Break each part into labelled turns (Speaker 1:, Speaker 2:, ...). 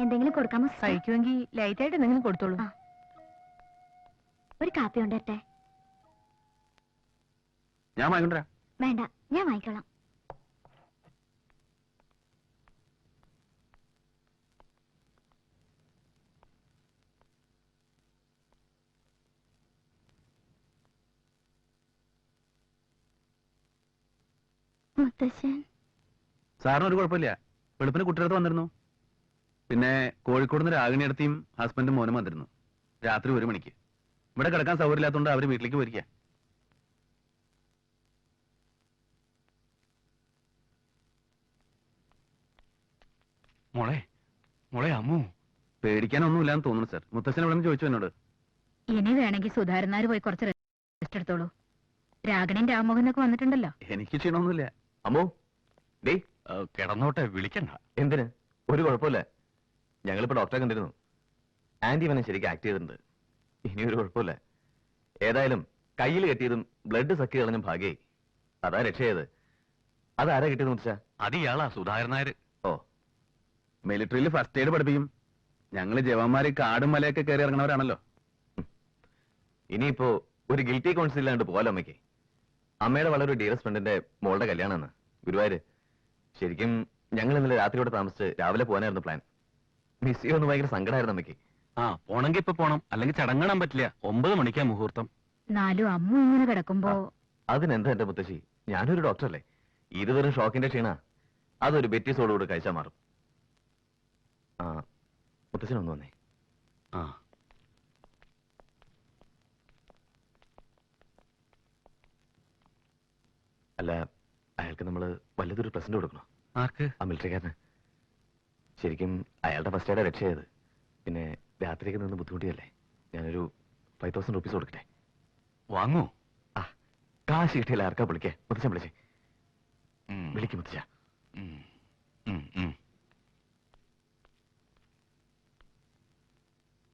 Speaker 1: എന്തെങ്കിലും കൊടുക്കാമോ?
Speaker 2: കഴിക്കുമെങ്കിൽ ലൈറ്റായിട്ട് എന്തെങ്കിലും കൊടുത്തോളൂ.
Speaker 1: ഒരു കാപ്പി കൊണ്ടുവരട്ടെ?
Speaker 3: ഞാൻ വാങ്ങിക്കൊണ്ടുവരാം.
Speaker 1: വേണ്ട, ഞാൻ വാങ്ങിക്കോളാം. മുത്തശ്ശൻ
Speaker 3: സാറിന് ഒരു കുഴപ്പമില്ല. വെളുപ്പിന് കുട്ടികളത്ത് വന്നിരുന്നു. പിന്നെ കോഴിക്കോട് നിന്ന് രാഗിണിയടത്തിയും ഹസ്ബൻഡും മോനും വന്നിരുന്നു. രാത്രി 1 മണിക്ക്. ഇവിടെ കിടക്കാൻ സൗകര്യമില്ലാത്തതുകൊണ്ട് അവര് വീട്ടിലേക്ക് പോയിരിക്കുക.
Speaker 4: മോളെ മോളെ അമ്മു.
Speaker 3: പേടിക്കാനൊന്നുമില്ലാന്ന് തോന്നുന്നു സാർ. മുത്തശ്ശൻ ഇവിടെ നിന്ന് ചോദിച്ചു എന്നോട്.
Speaker 2: ഇനി വേണമെങ്കിൽ സുധാരനാര് പോയി കുറച്ച് റെസ്റ്റ് എടുത്തോളൂ. രാഗണൻ രാമോഹനൊക്കെ വന്നിട്ടുണ്ടല്ലോ.
Speaker 3: എനിക്ക് ക്ഷീണമൊന്നുമില്ല.
Speaker 5: അമ്മോ, ഡേ
Speaker 4: കിടന്നോട്ടെ, വിളിക്കണ്ട.
Speaker 5: എന്തിന്? ഒരു കുഴപ്പമില്ല. ഞങ്ങളിപ്പോ ഡോക്ടറെ കണ്ടിരുന്നു. ആന്റി ഇവനെ ശരിക്കും ആക്ട് ചെയ്തിട്ടുണ്ട്. ഇനി ഒരു കുഴപ്പമില്ല. ഏതായാലും കയ്യിൽ കെട്ടിയതും ബ്ലഡ് സക്കി കളഞ്ഞും ഭാഗ്യായി. അതാ രക്ഷയത്. അതാരാ കിട്ടിയത് മുത്തച്ഛ?
Speaker 4: അത് ഇയാളാ സുധാകരനായർ.
Speaker 5: ഓ,
Speaker 3: മിലിറ്ററിയിൽ ഫസ്റ്റ് എയ്ഡ് പഠിപ്പിക്കും. ഞങ്ങള് ജവാന്മാര് കാടും മലയൊക്കെ കയറി ഇറങ്ങണവരാണല്ലോ.
Speaker 5: ഇനിയിപ്പോ ഒരു ഗിൽറ്റി കോൺസിൽ ഇല്ലാണ്ട് പോകാലോ അമ്മയ്ക്ക്. അമ്മയുടെ വളരെ ഡിയറസ്റ്റ് ഫ്രണ്ടിന്റെ മോളുടെ കല്യാണമാണ് ഗുരുവായൂര്. ശരിക്കും ഞങ്ങൾ ഇന്നലെ രാത്രിയോടെ താമസിച്ച് രാവിലെ പോകാനായിരുന്നു പ്ലാൻ. മിസ് ചെയ്യുമെന്ന് ഭയങ്കര സങ്കടമായിരുന്നു അമ്മയ്ക്ക്.
Speaker 4: പോണെങ്കിൽ ഇപ്പൊ പോണം, അല്ലെങ്കിൽ ചടങ്ങാൻ പറ്റില്ല. 9 മണിക്കാ മുഹൂർത്തം.
Speaker 2: നാലും അമ്മ ഇങ്ങനെ കിടക്കുമ്പോ
Speaker 5: അതിനെന്താ എന്റെ മുത്തശ്ശി, ഞാനൊരു ഡോക്ടറല്ലേ. ഇത് വെറും ഷോക്കിന്റെ ക്ഷീണ. അതൊരു ബെറ്റീസോടുകൂടി കഴിച്ചാൽ മാറും. മുത്തശ്ശനൊന്നു വന്നേ. അല്ല, അയാൾക്ക് നമ്മള് വല്ലതൊരു പ്രസന്റ് കൊടുക്കണോ?
Speaker 4: ആർക്ക്?
Speaker 5: ആ മിലിറ്ററിക്കാരന്. ശരിക്കും അയാളുടെ ഫസ്റ്റ് എയ്ഡാ രക്ഷയത്. പിന്നെ രാത്രിയൊക്കെ നിന്ന് ബുദ്ധിമുട്ടിയല്ലേ. ഞാനൊരു 5000 റുപ്പീസ് കൊടുക്കട്ടെ?
Speaker 4: വാങ്ങൂ.
Speaker 5: കാശ് കിട്ടിയില്ല. ആർക്കാ വിളിക്കേ? മുത്തച്ഛൻ വിളിച്ചേ. വിളിക്കും മുത്തച്ഛ.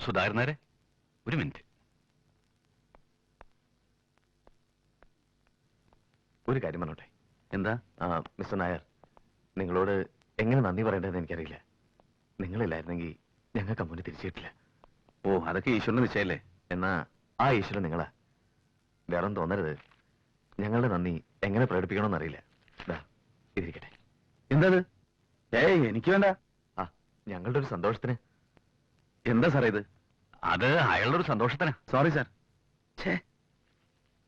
Speaker 4: സുധാകരനാരെ, ഒരു മിനിറ്റ്.
Speaker 5: ഒരു കാര്യം പറഞ്ഞോട്ടെ?
Speaker 3: എന്താ?
Speaker 5: മിസ്റ്റർ നായർ, നിങ്ങളോട് എങ്ങനെ നന്ദി പറയേണ്ടതെന്ന് എനിക്കറിയില്ല. നിങ്ങളില്ലായിരുന്നെങ്കിൽ ഞങ്ങൾക്ക് അമ്മൂനെ തിരിച്ചു കിട്ടില്ല.
Speaker 3: ഓ, അതൊക്കെ ഈശ്വരന്റെ നിശ്ചയല്ലേ.
Speaker 5: എന്നാ ആ ഈശ്വരൻ നിങ്ങളാ. വേറൊന്നും തോന്നരുത്. ഞങ്ങളുടെ നന്ദി എങ്ങനെ പ്രകടിപ്പിക്കണമെന്നറിയില്ല. ഇതിരിക്കട്ടെ.
Speaker 3: എന്താ? എനിക്ക് വേണ്ട.
Speaker 5: ഞങ്ങളുടെ ഒരു സന്തോഷത്തിന്.
Speaker 3: എന്താ സാറേ ഇത്?
Speaker 4: അത് അയാളുടെ ഒരു സന്തോഷത്തിന്.
Speaker 3: Sorry sir.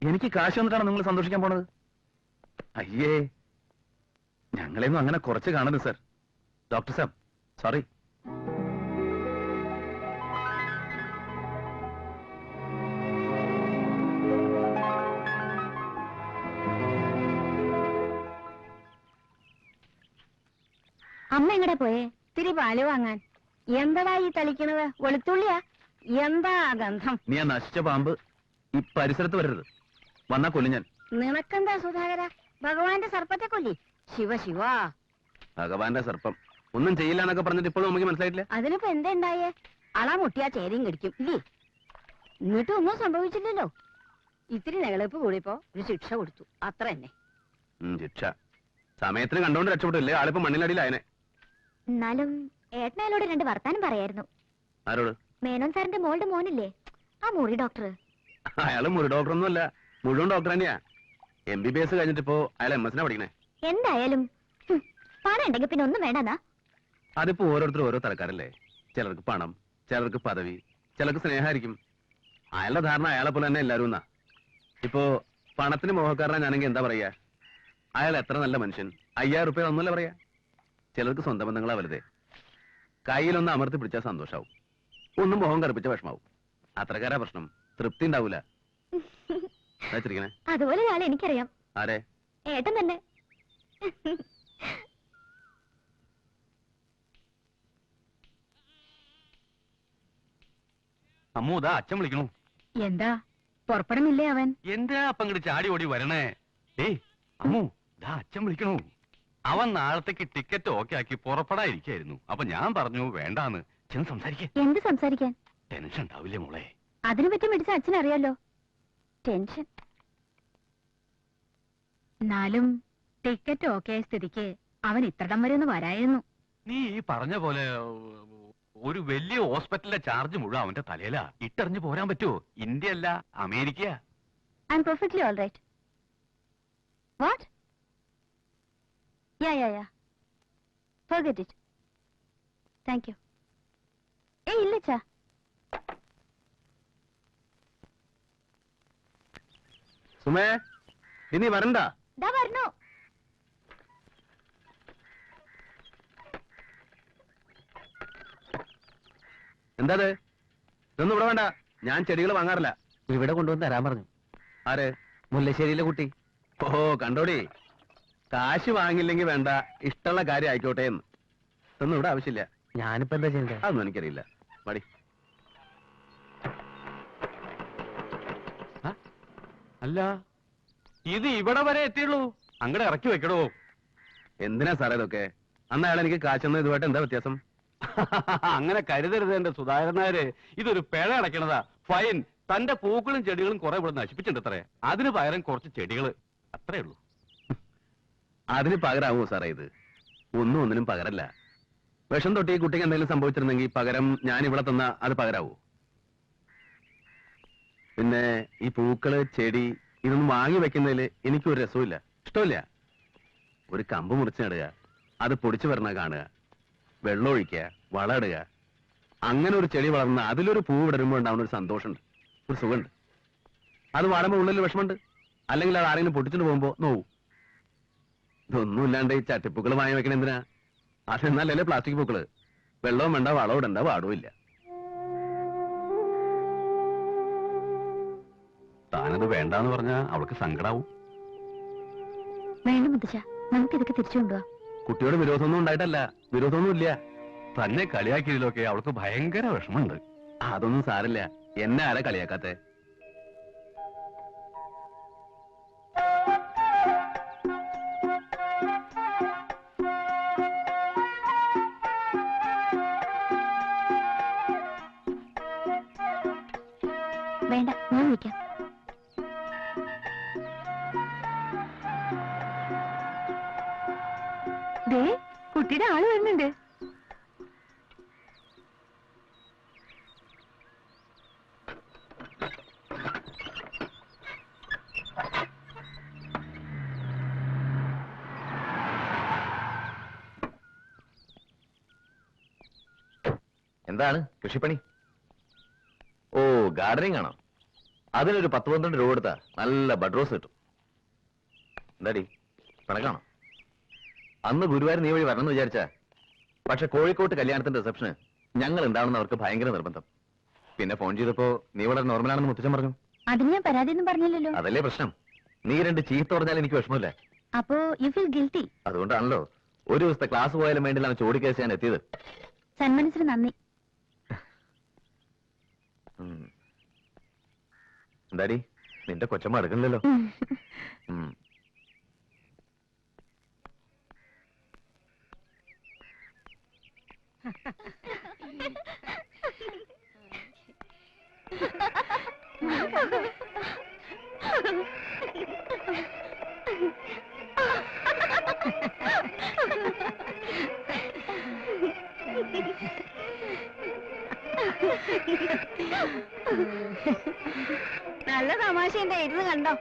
Speaker 3: എനിക്ക് കാശ് വന്നിട്ടാണ് നിങ്ങൾ സന്തോഷിക്കാൻ പോണത്? അയ്യേ, ഞങ്ങളെയൊന്നും അങ്ങനെ കുറച്ച് കാണരുത് സാർ. ഡോക്ടർ സാബ്, സോറി.
Speaker 1: അമ്മ എങ്ങടെ പോയേ?
Speaker 2: ഇത്തിരി പാല് വാങ്ങാൻ. എന്താ ഈ തളിക്കണത്? വെളുത്തുള്ളിയാ? എന്താ ഗന്ധം?
Speaker 3: നീ ആ നശിച്ച പാമ്പ് ഈ പരിസരത്ത് വരരുത്. വന്നാ കൊല്ലു ഞാൻ.
Speaker 2: നിനക്കെന്താ സുധാകര? ഭഗവാന്റെ സർപ്പത്തെ കൊല്ലി. ശിവ ശിവ.
Speaker 3: ഭഗവാന്റെ സർപ്പം ഒന്നും ചെയ്യില്ല എന്നൊക്കെ പറഞ്ഞിട്ട് ഇപ്പോഴും നമുക്ക് മനസ്സിലായിട്ടില്ല.
Speaker 2: അതിനിപ്പോ എന്താ ഉണ്ടായേ? അള മുട്ടിയാ ചേരിയും കടിക്കും ഇല്ലേ? എന്നിട്ടും ഒന്നും സംഭവിച്ചില്ലല്ലോ. ഇത്തിരി നെകളപ്പ് കൂടിയപ്പോ ഒരു ശിക്ഷ കൊടുത്തു, അത്ര തന്നെ.
Speaker 3: ശിക്ഷ സമയത്തിന് കണ്ടോണ്ട് രക്ഷപ്പെട്ടില്ലേ? ആളിപ്പോ മണ്ണിനടിയിലായനെ.
Speaker 1: എന്നാലും ഏട്ടനോട് 2 വർത്താനം പറയായിരുന്നു.
Speaker 3: ആരോട്?
Speaker 1: മേനോൻ സാറിന്റെ മോളുടെ മോനില്ലേ, ആ മുറി ഡോക്ടർ.
Speaker 3: അയാള് മുറി ഡോക്ടറൊന്നും അല്ല, മുഴുവൻ ഡോക്ടർ തന്നെയാ. MBBS കഴിഞ്ഞിട്ടിപ്പോ അയാൾ MS പഠിക്കണേ.
Speaker 1: എന്തായാലും പണം ഉണ്ടെങ്കിൽ പിന്നെ ഒന്നും വേണ്ടെന്നാ.
Speaker 3: അതിപ്പോ ഓരോരുത്തരും ഓരോ തരക്കാരല്ലേ. ചിലർക്ക് പണം, ചിലർക്ക് പദവി, ചിലർക്ക് സ്നേഹമായിരിക്കും. അയാളുടെ ധാരണ അയാളെ പോലെ തന്നെ എല്ലാവരും എന്നാ. ഇപ്പോ പണത്തിന് മോഹക്കാരനാ ഞാനെങ്കിൽ എന്താ പറയാ? അയാൾ എത്ര നല്ല മനുഷ്യൻ, 5000 റുപ്യ ഒന്നുമല്ല പറയാ. ചിലർക്ക് സ്വന്തം ബന്ധങ്ങളാ വലുതേ. കയ്യിലൊന്ന് അമർത്തി പിടിച്ചാൽ സന്തോഷാവും, ഒന്നും മോഹം കറുപ്പിച്ച വിഷമാവും. അത്രക്കാരാ പ്രശ്നം. തൃപ്തി ഉണ്ടാവൂല.
Speaker 1: അതുപോലെ ആളെ എനിക്കറിയാം.
Speaker 3: ആരെ?
Speaker 1: ഏട്ടൻ തന്നെ.
Speaker 4: അമ്മൂതാ അച്ഛൻ വിളിക്കണു.
Speaker 2: എന്താ പുറപ്പെടുന്നില്ലേ അവൻ?
Speaker 4: എന്താ അപ്പം ഇങ്ങോട്ട് ചാടി ഓടി വരണേ? അമ്മു, ദാ അച്ഛൻ വിളിക്കണു. അവൻ നാളത്തേക്ക് ടിക്കറ്റ് ഓക്കെ ആക്കി പുറപ്പെടാതിരിക്കായിരുന്നു. അപ്പൊ ഞാൻ പറഞ്ഞു വേണ്ടാന്ന്. ചെന്ന് സംസാരിക്കേ.
Speaker 1: എന്ത് സംസാരിക്കാൻ?
Speaker 4: ടെൻഷൻ ഉണ്ടാവില്ലേ മോളെ?
Speaker 1: അതിനെ പറ്റി മേടിച്ച അച്ഛനറിയാലോ. ടെൻഷൻ.
Speaker 2: എന്നാലും ടിക്കറ്റ് ഓക്കെ ആയ സ്ഥിതിക്ക് അവൻ ഇത്രടം വരെ ഒന്ന് വരായിരുന്നു.
Speaker 4: നീ ഈ പറഞ്ഞ പോലെ ഒരു വലിയ ഹോസ്പിറ്റലിലെ ചാർജ് മുഴുവൻ അവന്റെ തലയിലാ. ഇട്ടെറിഞ്ഞു പോരാൻ പറ്റുമോ? ഇന്ത്യ അല്ല, America.
Speaker 1: I'm perfectly all right. What? Yeah forget it. Thank you. ഏയ് ഇല്ലച്ചാ.
Speaker 3: സുമേ, ഇനി വരണ്ട.
Speaker 1: ദാ വരണോ.
Speaker 3: എന്താ ഇതൊന്നും ഇവിടെ വേണ്ട. ഞാൻ ചെടികൾ വാങ്ങാറില്ല.
Speaker 6: ഇവിടെ കൊണ്ടുവന്ന് തരാൻ പറഞ്ഞു.
Speaker 3: ആര്?
Speaker 6: മുല്ലശ്ശേരിയിലെ കുട്ടി.
Speaker 3: ഓഹോ, കണ്ടോടി. കാശ് വാങ്ങില്ലെങ്കിൽ വേണ്ട, ഇഷ്ടമുള്ള കാര്യം ആയിക്കോട്ടെ എന്ന്. ഇതൊന്നും ഇവിടെ ആവശ്യമില്ല.
Speaker 6: ഞാനിപ്പോ എന്താ ചെയ്യണ്ടേ?
Speaker 3: അതൊന്നും എനിക്കറിയില്ല. മടി.
Speaker 4: അല്ല, ഇത് ഇവിടെ വരെ എത്തിയുള്ളൂ. അങ്ങടെ ഇറക്കി വെക്കടോ.
Speaker 3: എന്തിനാ സാറേ ഇതൊക്കെ? അന്ന് അയാൾ എനിക്ക് കാശെന്ന് ഇതുമായിട്ട് എന്താ വ്യത്യാസം?
Speaker 4: അങ്ങനെ കരുതരുത് എന്റെ സുധാകരനാര്. ഇതൊരു പിഴ അടയ്ക്കണതാ, ഫൈൻ. തന്റെ പൂക്കളും ചെടികളും കുറെ ഇവിടെ നശിപ്പിച്ചിട്ടുണ്ട് അത്രേ. അതിന് പകരം കുറച്ച് ചെടികള്, അത്രേ ഉള്ളൂ.
Speaker 3: അതിന് പകരാവോ സാറേ ഇത്? ഒന്നിനും പകരല്ല. വിഷം തൊട്ട് ഈ കുട്ടിക്ക് എന്തെങ്കിലും സംഭവിച്ചിരുന്നെങ്കിൽ പകരം ഞാൻ ഇവിടെ തന്ന അത് പകരാവോ? പിന്നെ ഈ പൂക്കള്, ചെടി ഇതൊന്നും വാങ്ങി വെക്കുന്നതിൽ എനിക്കൊരു രസമില്ല, ഇഷ്ടമില്ല. ഒരു കമ്പ് മുറിച്ച് നടുക, അത് പൊടിച്ചു വരണ കാണുക, വെള്ളം ഒഴിക്കുക, വളമിടുക, അങ്ങനെ ഒരു ചെടി വളർന്ന് അതിലൊരു പൂ വിടരുമ്പോൾ ഉണ്ടാവുന്ന ഒരു സന്തോഷമുണ്ട്, ഒരു സുഖമുണ്ട്. അത് വാടുമ്പോൾ ഉള്ളിൽ വിഷമുണ്ട്, അല്ലെങ്കിൽ അത് ആരെങ്കിലും പൊട്ടിച്ചിട്ട് പോകുമ്പോ നോവും. ഇതൊന്നും ഇല്ലാണ്ട് ഈ ചട്ടിപ്പൂക്കൾ വാങ്ങി വെക്കണ എന്തിനാ? അതെന്നല്ലേ പ്ലാസ്റ്റിക് പൂക്കള്. വെള്ളവും വേണ്ട, വളവും ഇടണ്ട, വാടവും ഇല്ല.
Speaker 4: താനത് വേണ്ടാന്ന് പറഞ്ഞാ അവൾക്ക് സങ്കടാവും.
Speaker 1: വേണ്ട മുത്തച്ഛ, നമുക്കിതൊക്കെ തിരിച്ചു കൊണ്ടുപോവാം.
Speaker 3: കുട്ടിയോട് വിരോധമൊന്നും ഉണ്ടായിട്ടല്ല, വിരോധമൊന്നും ഇല്ല.
Speaker 4: തന്നെ കളിയാക്കിയതിലൊക്കെ അവൾക്ക് ഭയങ്കര വിഷമമുണ്ട്.
Speaker 3: അതൊന്നും സാരില്ല. എന്നെ ആരാ കളിയാക്കാത്തെ?
Speaker 1: വേണ്ട, ഞാൻ വിളിക്കാം. ദേ, കുട്ടിയുടെ ആള് വരുന്നുണ്ട്.
Speaker 5: എന്താണ് കൃഷിപ്പണി? ഓ, ഗാർഡനിങ് ആണോ? അതിനൊരു 10-12 രൂപ കൊടുത്താ നല്ല ബഡ്രോസ് കിട്ടും. എന്താടി, കണക്കാണോ? അന്ന് ഗുരുവായൂർ നീ വഴി വരണമെന്ന് വിചാരിച്ചാ, പക്ഷെ കോഴിക്കോട്ട് കല്യാണത്തിന്റെ റിസപ്ഷന് ഞങ്ങൾ ഉണ്ടാവണമെന്ന് അവർക്ക് ഭയങ്കര നിർബന്ധം. പിന്നെ ഫോൺ ചെയ്തപ്പോ നീ വളരെ നോർമലാണെന്ന് മുത്തച്ഛൻ പറഞ്ഞു.
Speaker 1: അതിന് ഞാൻ പരാതിയൊന്നും പറഞ്ഞില്ലല്ലോ.
Speaker 5: അതല്ലേ പ്രശ്നം. നീ 2 ചീത്ത പറഞ്ഞാൽ എനിക്ക് വിഷമമില്ല.
Speaker 1: അപ്പോ യു ഫീൽ ഗിൽറ്റി.
Speaker 5: അതുകൊണ്ടാണല്ലോ ഒരു ദിവസത്തെ ക്ലാസ് പോയാലും വേണ്ടിയിലാണ് ചോടിക്കേസ് ഞാൻ എത്തിയത്.
Speaker 1: സന്മനസ്സിന് നന്ദി.
Speaker 5: എന്താടി, നിന്റെ കൊച്ചമ്മ എടുക്കണില്ലല്ലോ.
Speaker 2: നല്ല തമാശ എന്റെ ഇരുന്ന് കണ്ടോ?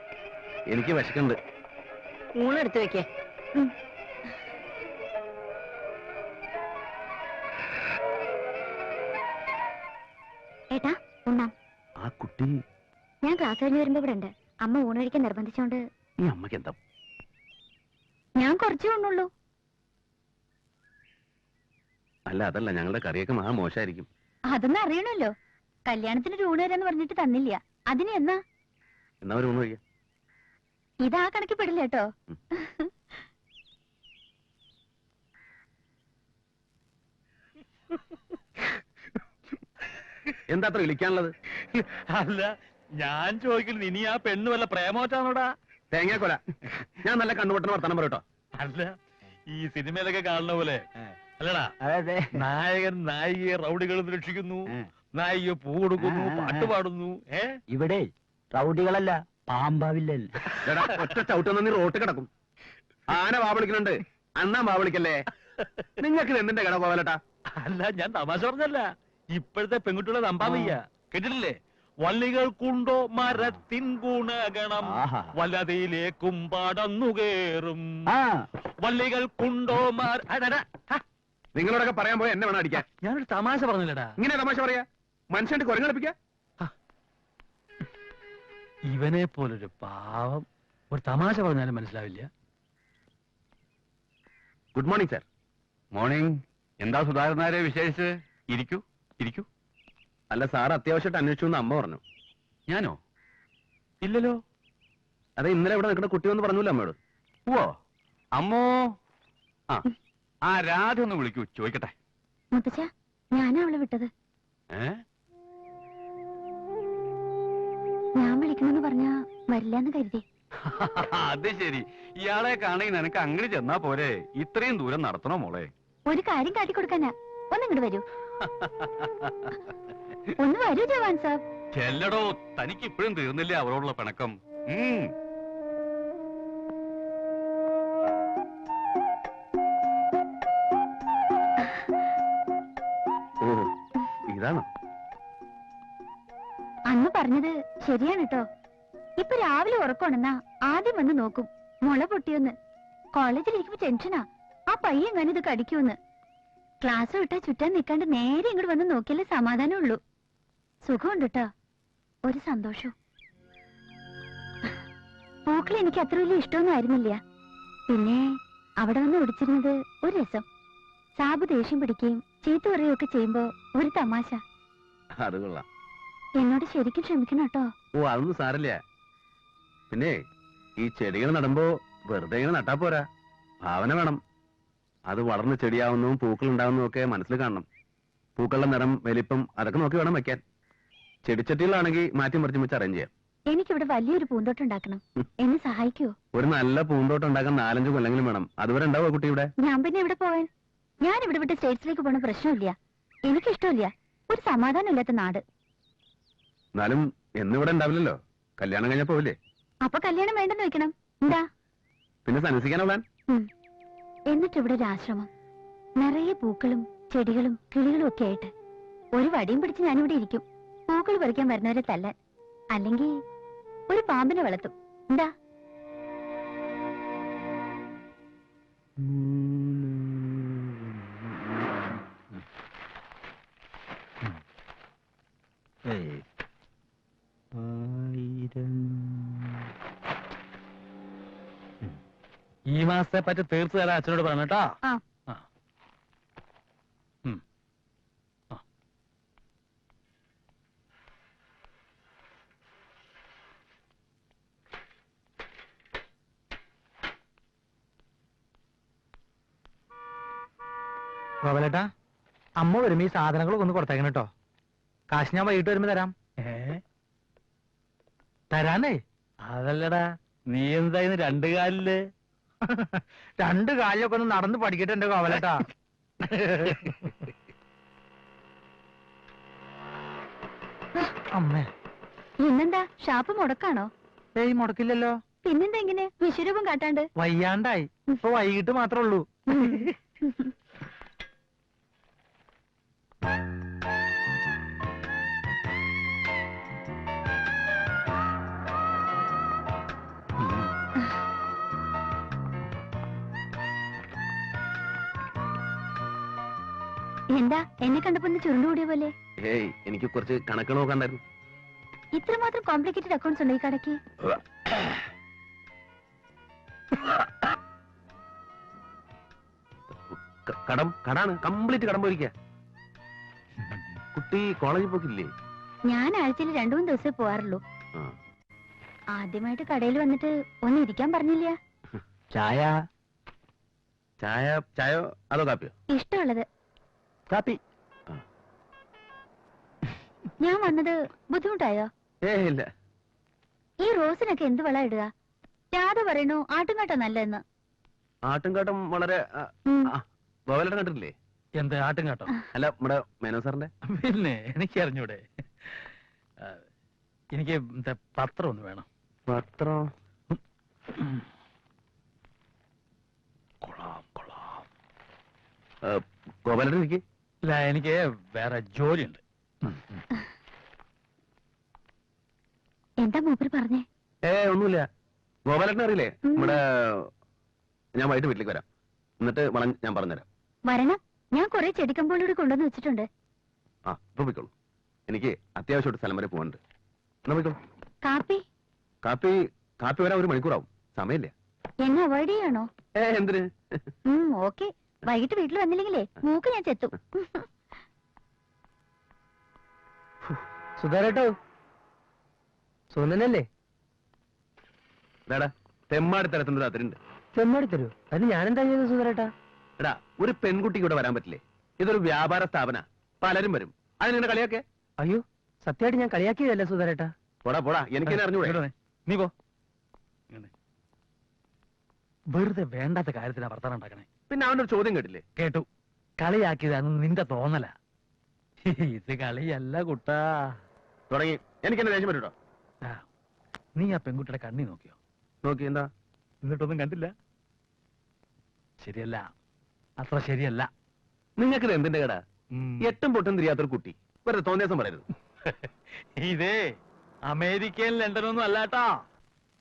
Speaker 3: എനിക്ക് വിശക്കുണ്ട്.
Speaker 2: ഊണെടുത്ത് വെക്കേ.
Speaker 1: ഏട്ടാ, ഉണ്ണാം.
Speaker 3: ആ കുട്ടി
Speaker 1: ഞാൻ ക്ലാസ് കഴിഞ്ഞ് വരുമ്പോ ഇവിടെ ഉണ്ട്. അമ്മ ഊണ് കഴിക്കാൻ നിർബന്ധിച്ചോണ്ട്.
Speaker 3: ഈ അമ്മയ്ക്ക് എന്താ?
Speaker 1: ഞാൻ കുറച്ചേ ഉണ്ണുള്ളൂ.
Speaker 3: അല്ല, അതല്ല, ഞങ്ങളുടെ കറിയൊക്കെ മഹാ മോശമായിരിക്കും.
Speaker 1: അതൊന്നും അറിയണല്ലോ. കല്യാണത്തിന് ഊണ് തരാന്ന് പറഞ്ഞിട്ട് തന്നില്ല. അതിന് എന്നാ
Speaker 3: ഒരു ഊണ് കഴിക്കാം.
Speaker 1: ഇതാ കണക്ക് പെടില്ല കേട്ടോ.
Speaker 3: എന്താ അത്ര വിളിക്കാനുള്ളത്?
Speaker 4: അല്ല, ഞാൻ ചോദിക്കുന്നത് ഇനി ആ പെണ്ണ് വല്ല പ്രേമോറ്റാണോടാ?
Speaker 3: തേങ്ങാക്കൊല. ഞാൻ നല്ല കണ്ണുപൊട്ടണ വർത്തമാനം പറയട്ടോ.
Speaker 4: അല്ല, ഈ സിനിമയിലൊക്കെ കാണുന്ന പോലെ അല്ലടാ.
Speaker 6: അതെ,
Speaker 4: നായകൻ നായികയെ റൗഡികളിൽ നിന്ന് രക്ഷിക്കുന്നു, നായിക പൂ കൊടുക്കുന്നു, പാട്ട് പാടുന്നു.
Speaker 6: ഇവിടെ റൗഡികളല്ല, പാമ്പാവില്ലൽ.
Speaker 3: ഒറ്റ ചവിട്ടുന്ന നീ റോട്ട് കിടക്കും. ആന വാ വിളിക്കുന്നുണ്ട്, അണ്ണാൻ വാ വിളിക്കല്ലേ. നിങ്ങൾക്ക് ഇത് എന്തിന്റെ കട പോവലട്ടാ?
Speaker 4: അല്ല ഞാൻ തമാശ പറഞ്ഞല്ല, ഇപ്പോഴത്തെ പെൺകുട്ടികളെ നമ്പാൻ വയ്യ. കേട്ടിട്ടില്ലേ? വള്ളികൾക്കുണ്ടോ മരത്തിൻ ഗുണഗണം,
Speaker 6: ആഹാ.
Speaker 4: വല്ലതിലേക്കും പടന്നു കേറും.
Speaker 6: ആ
Speaker 4: വള്ളികൾക്കുണ്ടോ
Speaker 3: നിങ്ങളോടൊക്കെ പറയാൻ പോയ എന്നെ വേണം അടിക്കാൻ.
Speaker 4: ഞാനൊരു തമാശ പറഞ്ഞില്ലടാ.
Speaker 3: ഇങ്ങനെ തമാശ പറയാ? മനുഷ്യന്റെ കുരങ്ങളിപ്പിക്ക.
Speaker 4: ഇവനെ പോലൊരു പാവം ഒരു തമാശ പറഞ്ഞാലും മനസ്സിലാവില്ല.
Speaker 3: Good morning sir.
Speaker 4: മോർണിംഗ്. എന്താ സുധാകരനാരെ വിശേഷിച്ച്? ഇരിക്കൂ ഇരിക്കൂ.
Speaker 3: അല്ല സാർ അത്യാവശ്യമായിട്ട് അന്വേഷിച്ചു എന്ന് അമ്മ പറഞ്ഞു.
Speaker 4: ഞാനോ? ഇല്ലല്ലോ.
Speaker 3: അതെ, ഇന്നലെ ഇവിടെ നിൽക്കുന്ന കുട്ടി ഒന്ന് പറഞ്ഞില്ല അമ്മയോട്.
Speaker 4: ഓ അമ്മോ. ആ രാധ ഒന്ന് വിളിക്കൂ, ചോദിക്കട്ടെ.
Speaker 1: മുത്തച്ഛ, ഞാനാ അവളെ വിട്ടത്.
Speaker 4: ഏ
Speaker 1: ഞാൻ വിളിക്കണമെന്ന് പറഞ്ഞാ വരില്ലാന്ന് കരുതി.
Speaker 4: അത് ശരി. ഇയാളെ കാണി നിനക്ക് അങ്ങനെ ചെന്നാ പോരെ? ഇത്രയും ദൂരം നടത്തണോ മോളെ?
Speaker 1: ഒരു കാര്യം കാട്ടിക്കൊടുക്കാനാ. ഒന്നിങ്ങോട്ട് വരൂ. ഒന്ന് വരൂ ജവാൻ സാബ്.
Speaker 4: ചെല്ലടോ, തനിക്ക് ഇപ്പോഴും തീർന്നില്ലേ അവരോടുള്ള പിണക്കം?
Speaker 3: ഓ ഇതാണ്.
Speaker 1: അന്ന് പറഞ്ഞത് ശരിയാണ് കേട്ടോ. ഇപ്പൊ രാവിലെ ഉറക്കമാണെന്നാ ആദ്യം വന്ന് നോക്കും മുള പൊട്ടിയൊന്ന്. കോളേജിലിരിക്കുമ്പോ ടെൻഷനാ, ആ പയ്യൻ എങ്ങനെ ഇത് കടിക്കുമെന്ന്. ക്ലാസ് വിട്ടാ ചുറ്റാൻ നിൽക്കാണ്ട് നേരെ ഇങ്ങോട്ട് വന്ന് നോക്കിയാലേ സമാധാനം ഉള്ളൂ. സുഖമുണ്ട് കേട്ടോ, ഒരു സന്തോഷം. പൂക്കൾ എനിക്ക് അത്ര വലിയ ഇഷ്ടമൊന്നും ആയിരുന്നില്ല. പിന്നെ അവിടെ വന്ന് ഒടിച്ചിരുന്നത് ഒരു രസം. സാബ് ദേഷ്യം പിടിക്കുകയും ചീത്ത പറയുകയൊക്കെ ചെയ്യുമ്പോ ഒരു തമാശ.
Speaker 3: അത് കൊള്ളാം.
Speaker 1: എന്നോട് ശരിക്കും ക്ഷമിക്കണം കേട്ടോ.
Speaker 3: ഓ അതൊന്നും സാരല്ല. പിന്നെ ഈ ചെടികൾ നടുമ്പോ വെറുതെ ഇങ്ങനെ നട്ടാ പോരാ, ഭാവന വേണം. അത് വളർന്ന് ചെടിയാവുന്നതും പൂക്കൾ ഉണ്ടാവുന്നതും ഒക്കെ മനസ്സിൽ കാണണം. പൂക്കളുടെ നിറം, വലിപ്പം അതൊക്കെ നോക്കി വേണം വെക്കാൻ. ചെടിച്ചട്ടികളാണെങ്കിൽ മാറ്റി മറിച്ച് വെച്ച് അറേഞ്ച് ചെയ്യാം.
Speaker 1: എനിക്കിവിടെ വലിയൊരു പൂന്തോട്ടം ഉണ്ടാക്കണം. എന്നെ സഹായിക്കുവോ?
Speaker 3: ഒരു നല്ല പൂന്തോട്ടം ഉണ്ടാക്കാൻ 4-5 കൊല്ലെങ്കിലും വേണം. അതുവരെ ഉണ്ടാവോ കുട്ടി ഇവിടെ?
Speaker 1: ഞാൻ പിന്നെ ഇവിടെ പോവാൻ? ഞാൻ ഇവിടെ വിട്ട് സ്റ്റേറ്റ്സിലേക്ക് പോണ പ്രശ്നമില്ല. എനിക്കിഷ്ടമില്ല ഒരു സമാധാനം ഇല്ലാത്ത നാട്.
Speaker 3: എന്നാലും എന്നിവിടെ ഉണ്ടാവില്ലല്ലോ. കല്യാണം കഴിഞ്ഞാ പോവില്ലേ?
Speaker 1: അപ്പൊ കല്യാണം വേണ്ടെന്ന് വെക്കണം. എന്താ
Speaker 3: പിന്നെ സന്യസിക്കാനുള്ളാൻ?
Speaker 1: എന്നിട്ട് ഇവിടെ ഒരു ആശ്രമം, നിറയെ പൂക്കളും ചെടികളും കിളികളും ഒക്കെ ആയിട്ട്. ഒരു വടിയും പിടിച്ച് ഞാനിവിടെ ഇരിക്കും, പൂക്കൾ പറിക്കാൻ വരുന്നവരെ തല്ലാൻ. അല്ലെങ്കിൽ ഒരു പാമ്പിനെ വളർത്തും. എന്താ?
Speaker 4: ഈ മാസത്തെ പറ്റി തീർത്ത് തരാൻ അച്ഛനോട് പറഞ്ഞേട്ടാ.
Speaker 1: ആ.
Speaker 6: ഗോപാലേട്ടാ, അമ്മ വരുമ്പോ ഈ സാധനങ്ങളൊക്കെ ഒന്ന് കൊടുത്തേക്കണം കേട്ടോ. കാശ് ഞാൻ വൈകിട്ട് വരുമ്പോ തരാം. തരാനേ?
Speaker 4: അതല്ലടാ, നീ എന്തായിരുന്നു 2 കാലില്?
Speaker 6: 2 കാലിലൊക്കെ ഒന്ന് നടന്ന് പഠിക്കട്ടെ എന്റെ ഗോപാലേട്ടാ. അമ്മേ,
Speaker 1: ഇന്നെന്താ ഷാപ്പ് മുടക്കാണോ?
Speaker 6: ഏയ് മുടക്കില്ലല്ലോ.
Speaker 1: പിന്നെന്താ ഇങ്ങനെ വിശ്വരൂപം കാട്ടാണ്ട്?
Speaker 6: വയ്യാണ്ടായി, ഇപ്പൊ വൈകിട്ട് മാത്രമേ ഉള്ളൂ.
Speaker 1: എന്താ എന്നെ കണ്ടപ്പോ ഒന്ന് ചുരുണ്ടുകൂടിയ പോലെ?
Speaker 3: ഏയ് എനിക്ക് കുറച്ച് കണക്കുകൾ നോക്കാണ്ടായിരുന്നു.
Speaker 1: ഇത്രമാത്രം കോംപ്ലിക്കേറ്റഡ് അക്കൗണ്ട്സ് ഉണ്ടോ ഈ കടയ്ക്ക്?
Speaker 3: കടാണ്, കംപ്ലീറ്റ് കടം പോയിരിക്ക. കുട്ടി കോളേജിൽ പോക്കില്ലേ?
Speaker 1: ഞാൻ ആഴ്ചയിൽ 2-3 ദിവസമേ പോവാറുള്ളൂ. ആദ്യമായിട്ട് കടയിൽ വന്നിട്ട് ഒന്ന് ഇരിക്കാൻ പറഞ്ഞില്ല.
Speaker 6: ചായ?
Speaker 3: ചായോ അതോ കാപ്പിയോ?
Speaker 1: ഇഷ്ടമുള്ളത്.
Speaker 6: കാപ്പി.
Speaker 1: ഞാൻ വന്നത് ബുദ്ധിമുട്ടായോ?
Speaker 3: ഇല്ല.
Speaker 1: ഈ റോസിനൊക്കെ എന്ത് വള ഇടുക? രാധ പറയണു ആട്ടുംകാട്ടം നല്ലതെന്ന്.
Speaker 3: ആട്ടുംകാട്ടം വളരെ ഗോപാലേട്ടൻ കണ്ടിട്ടില്ലേ?
Speaker 4: എന്ത് ആട്ടുംകാട്ടോ?
Speaker 3: അല്ല, നമ്മുടെ മേനോ സാറിന്റെ.
Speaker 4: പിന്നെ എനിക്ക് അറിഞ്ഞൂടെ. എനിക്ക് പത്രം ഒന്ന് വേണം.
Speaker 3: പത്രം?
Speaker 4: കൊള്ളാം കൊള്ളാം.
Speaker 3: ഗോപാലേട്ടൻ എനിക്ക്
Speaker 7: ഇല്ല എനിക്ക് വേറെ ജോലിയുണ്ട്.
Speaker 1: എന്താ മൂപ്പര് പറഞ്ഞേ?
Speaker 3: ഒന്നുമില്ല. ഗോപാലേട്ടനെ അറിയില്ലേ? നമ്മുടെ ഞാൻ വൈകിട്ട് വീട്ടിലേക്ക് വരാം. എന്നിട്ട് വളം ഞാൻ പറഞ്ഞുതരാം.
Speaker 1: വരണം. ഞാൻ കുറെ ചെടിക്കമ്പോളൂടെ കൊണ്ടുവന്ന് വെച്ചിട്ടുണ്ട്.
Speaker 3: ആ ഇപ്പൊ പോയിക്കോളൂ. എനിക്ക് അത്യാവശ്യമായിട്ട് സ്ഥലം വരെ പോകാനുണ്ട്. എന്നാ പോയിക്കോളൂ.
Speaker 1: കാപ്പി
Speaker 3: കാപ്പി കാപ്പി വരാൻ 1 മണിക്കൂറാവും. സമയമില്ല.
Speaker 1: എന്നെ അവോയ്ഡ് ചെയ്യാണോ?
Speaker 3: എന്തിന്?
Speaker 1: ഓക്കെ. വൈകിട്ട് വീട്ടിൽ വന്നില്ലെങ്കിലേ മൂക്ക് ഞാൻ ചെത്തും.
Speaker 6: സുധാരേട്ടോ, സുനല്ലേ?
Speaker 3: എടാ തെമ്മാടി തരത്തിനൊരു അതിരുണ്ട്.
Speaker 6: ചെമ്മാടി തരൂ. അതിന് ഞാനെന്താ ചെയ്തത് സുധാരേട്ടാ?
Speaker 3: എടാ ഒരു പെൺകുട്ടിക്ക് ഇവിടെ വരാൻ പറ്റില്ലേ? ഇതൊരു വ്യാപാര സ്ഥാപന. പലരും വരും. അതിനെ കളിയാക്കെ?
Speaker 6: അയ്യോ, സത്യമായിട്ട് ഞാൻ കളിയാക്കിയതല്ല സുധാരേട്ടാ.
Speaker 3: പോടാ പോടാ, എനിക്കെന്നെ അറിഞ്ഞൂടെ?
Speaker 7: ഇങ്ങോട്ട് വന്നേ. നീ പോ. ഇങ്ങനെ. വെറുതെ വേണ്ടാത്ത കാര്യത്തിനാ വർത്തമാനം ഉണ്ടാക്കണേ.
Speaker 3: പിന്നെ അവന്റെ ഒരു ചോദ്യം കേട്ടില്ലേ?
Speaker 7: കേട്ടു. കളിയാക്കിയതാണെന്ന് നിന്റെ തോന്നല. ഇത് കളിയല്ല കുട്ടാ.
Speaker 3: തുടങ്ങി. എനിക്കെന്നെ ദേഷ്യം വരും കേട്ടോ.
Speaker 7: ആ, നീ ആ പെൺകുട്ടിയുടെ കണ്ണി നോക്കിയോ?
Speaker 3: നോക്കി എന്താ?
Speaker 7: എന്നിട്ടൊന്നും കണ്ടില്ല. ശരിയല്ല, അത്ര ശരിയല്ല.
Speaker 3: നിങ്ങൾക്കിത് എന്തിന്റെ കേടാ?
Speaker 7: ഉം.
Speaker 3: 8 പൊട്ടും തിരിയാത്തൊരു കുട്ടി വെറുതെ തോന്നിയാസം പറയരുത്.
Speaker 7: ഇതേ അമേരിക്കയിൽ ലണ്ടനൊന്നും അല്ലാട്ടാ.